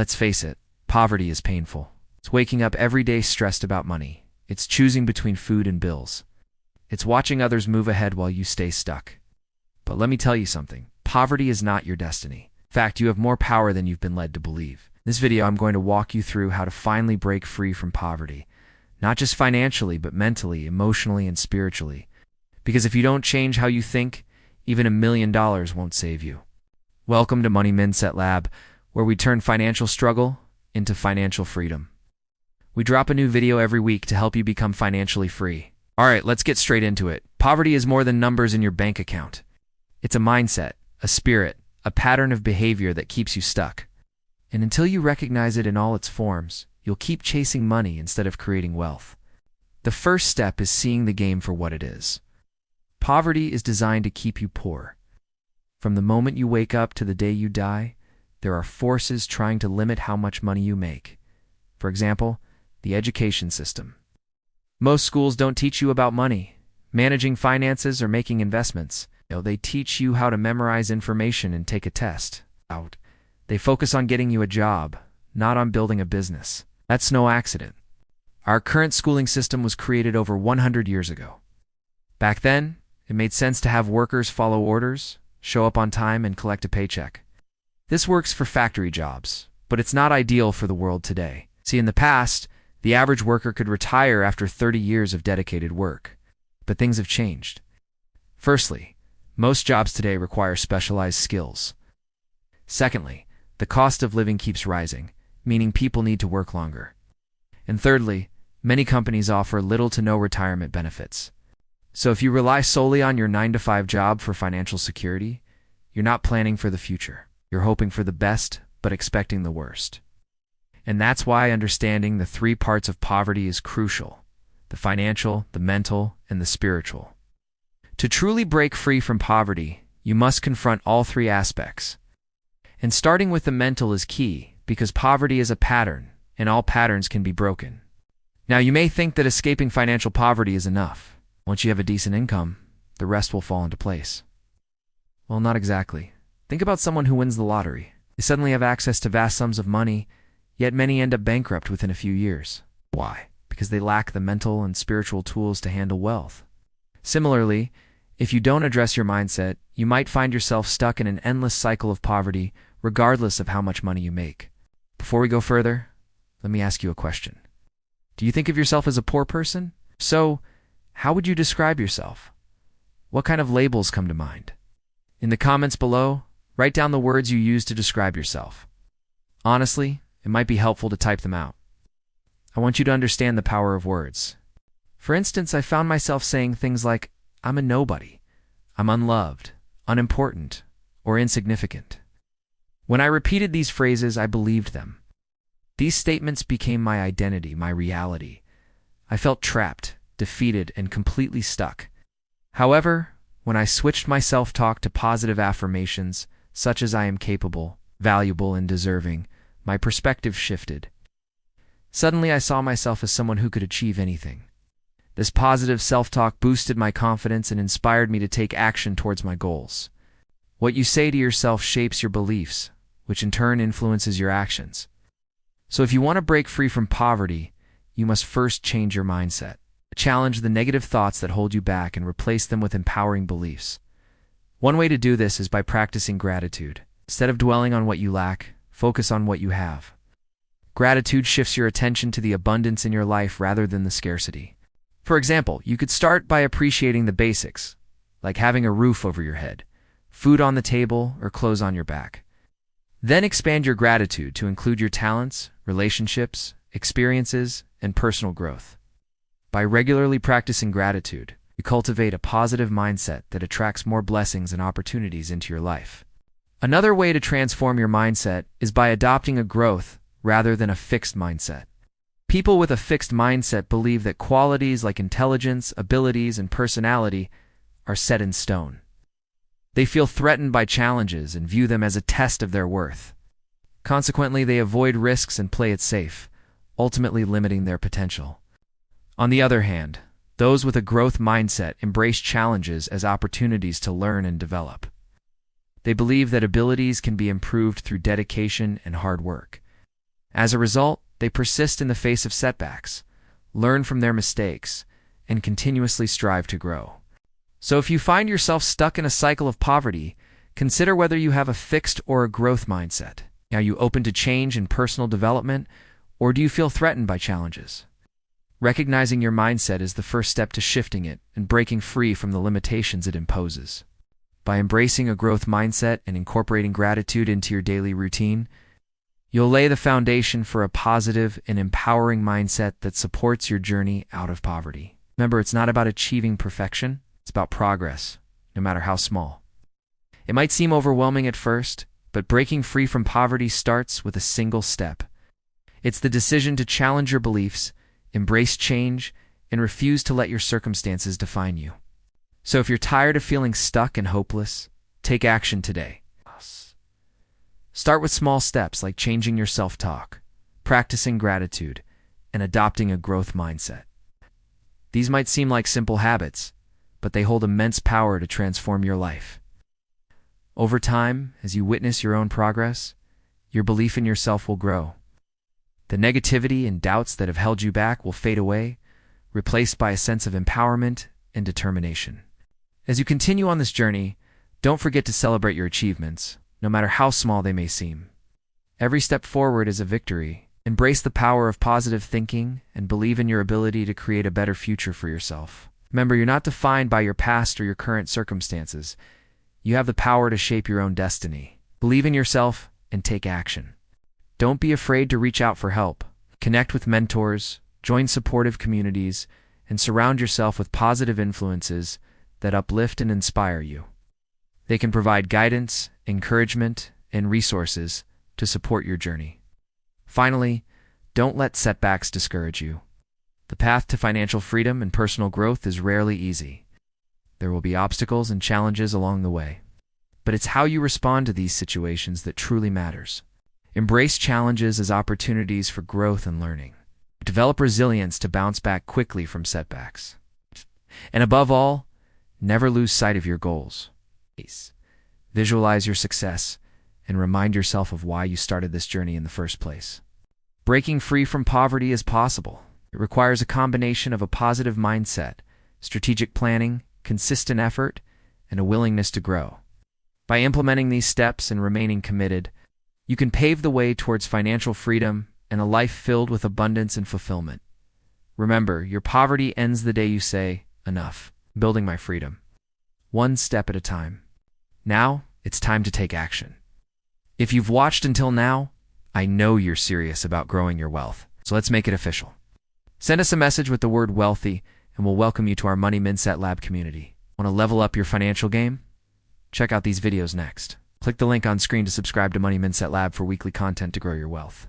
Let's face it, poverty is painful. It's waking up every day stressed about money. It's choosing between food and bills. It's watching others move ahead while you stay stuck. But let me tell you something. Poverty is not your destiny. In fact, you have more power than you've been led to believe. In this video, I'm going to walk you through how to finally break free from poverty. Not just financially, but mentally, emotionally, and spiritually. Because if you don't change how you think, even $1 million won't save you. Welcome to Money Mindset Lab, where we turn financial struggle into financial freedom. We drop a new video every week to help you become financially free. All right, let's get straight into it. Poverty is more than numbers in your bank account. It's a mindset, a spirit, a pattern of behavior that keeps you stuck. And until you recognize it in all its forms, you'll keep chasing money instead of creating wealth. The first step is seeing the game for what it is. Poverty is designed to keep you poor. From the moment you wake up to the day you die, there are forces trying to limit how much money you make. For example, the education system. Most schools don't teach you about money, managing finances, or making investments. They teach you how to memorize information and take a test. They focus on getting you a job, not on building a business. That's no accident. Our current schooling system was created over 100 years ago. Back then, it made sense to have workers follow orders, show up on time, and collect a paycheck. This works for factory jobs, but it's not ideal for the world today. See, in the past, the average worker could retire after 30 years of dedicated work. But things have changed. Firstly, most jobs today require specialized skills. Secondly, the cost of living keeps rising, meaning people need to work longer. And thirdly, many companies offer little to no retirement benefits. So if you rely solely on your 9-to-5 job for financial security, you're not planning for the future. You're hoping for the best, but expecting the worst. And that's why understanding the 3 parts of poverty is crucial: the financial, the mental, and the spiritual. To truly break free from poverty, you must confront all 3 aspects. And starting with the mental is key, because poverty is a pattern, and all patterns can be broken. Now, you may think that escaping financial poverty is enough. Once you have a decent income, the rest will fall into place. Well, not exactly. Think about someone who wins the lottery. They suddenly have access to vast sums of money, yet many end up bankrupt within a few years. Why? Because they lack the mental and spiritual tools to handle wealth. Similarly, if you don't address your mindset, you might find yourself stuck in an endless cycle of poverty, regardless of how much money you make. Before we go further, let me ask you a question. Do you think of yourself as a poor person? So, how would you describe yourself? What kind of labels come to mind? In the comments below, write down the words you use to describe yourself. Honestly, it might be helpful to type them out. I want you to understand the power of words. For instance, I found myself saying things like, I'm a nobody, I'm unloved, unimportant, or insignificant. When I repeated these phrases, I believed them. These statements became my identity, my reality. I felt trapped, defeated, and completely stuck. However, when I switched my self-talk to positive affirmations, such as I am capable, valuable, and deserving, my perspective shifted. Suddenly, I saw myself as someone who could achieve anything. This positive self-talk boosted my confidence and inspired me to take action towards my goals. What you say to yourself shapes your beliefs, which in turn influences your actions. So if you want to break free from poverty, you must first change your mindset. Challenge the negative thoughts that hold you back and replace them with empowering beliefs. One way to do this is by practicing gratitude. Instead of dwelling on what you lack, focus on what you have. Gratitude shifts your attention to the abundance in your life rather than the scarcity. For example, you could start by appreciating the basics, like having a roof over your head, food on the table, or clothes on your back. Then expand your gratitude to include your talents, relationships, experiences, and personal growth. By regularly practicing gratitude, you cultivate a positive mindset that attracts more blessings and opportunities into your life. Another way to transform your mindset is by adopting a growth rather than a fixed mindset. People with a fixed mindset believe that qualities like intelligence, abilities, and personality are set in stone. They feel threatened by challenges and view them as a test of their worth. Consequently, they avoid risks and play it safe, ultimately limiting their potential. On the other hand, those with a growth mindset embrace challenges as opportunities to learn and develop. They believe that abilities can be improved through dedication and hard work. As a result, they persist in the face of setbacks, learn from their mistakes, and continuously strive to grow. So if you find yourself stuck in a cycle of poverty, consider whether you have a fixed or a growth mindset. Are you open to change and personal development, or do you feel threatened by challenges? Recognizing your mindset is the first step to shifting it and breaking free from the limitations it imposes. By embracing a growth mindset and incorporating gratitude into your daily routine, you'll lay the foundation for a positive and empowering mindset that supports your journey out of poverty. Remember, it's not about achieving perfection, it's about progress, no matter how small. It might seem overwhelming at first, but breaking free from poverty starts with a single step. It's the decision to challenge your beliefs, embrace change, and refuse to let your circumstances define you. So if you're tired of feeling stuck and hopeless, take action today. Start with small steps like changing your self-talk, practicing gratitude, and adopting a growth mindset. These might seem like simple habits, but they hold immense power to transform your life. Over time, as you witness your own progress, your belief in yourself will grow. The negativity and doubts that have held you back will fade away, replaced by a sense of empowerment and determination. As you continue on this journey, don't forget to celebrate your achievements, no matter how small they may seem. Every step forward is a victory. Embrace the power of positive thinking and believe in your ability to create a better future for yourself. Remember, you're not defined by your past or your current circumstances. You have the power to shape your own destiny. Believe in yourself and take action. Don't be afraid to reach out for help. Connect with mentors, join supportive communities, and surround yourself with positive influences that uplift and inspire you. They can provide guidance, encouragement, and resources to support your journey. Finally, don't let setbacks discourage you. The path to financial freedom and personal growth is rarely easy. There will be obstacles and challenges along the way. But it's how you respond to these situations that truly matters. Embrace challenges as opportunities for growth and learning. Develop resilience to bounce back quickly from setbacks. And above all, never lose sight of your goals. Visualize your success and remind yourself of why you started this journey in the first place. Breaking free from poverty is possible. It requires a combination of a positive mindset, strategic planning, consistent effort, and a willingness to grow. By implementing these steps and remaining committed, you can pave the way towards financial freedom and a life filled with abundance and fulfillment. Remember, your poverty ends the day you say, "Enough, building my freedom." One step at a time. Now, it's time to take action. If you've watched until now, I know you're serious about growing your wealth, so let's make it official. Send us a message with the word wealthy, and we'll welcome you to our Money Mindset Lab community. Want to level up your financial game? Check out these videos next. Click the link on screen to subscribe to Money Mindset Lab for weekly content to grow your wealth.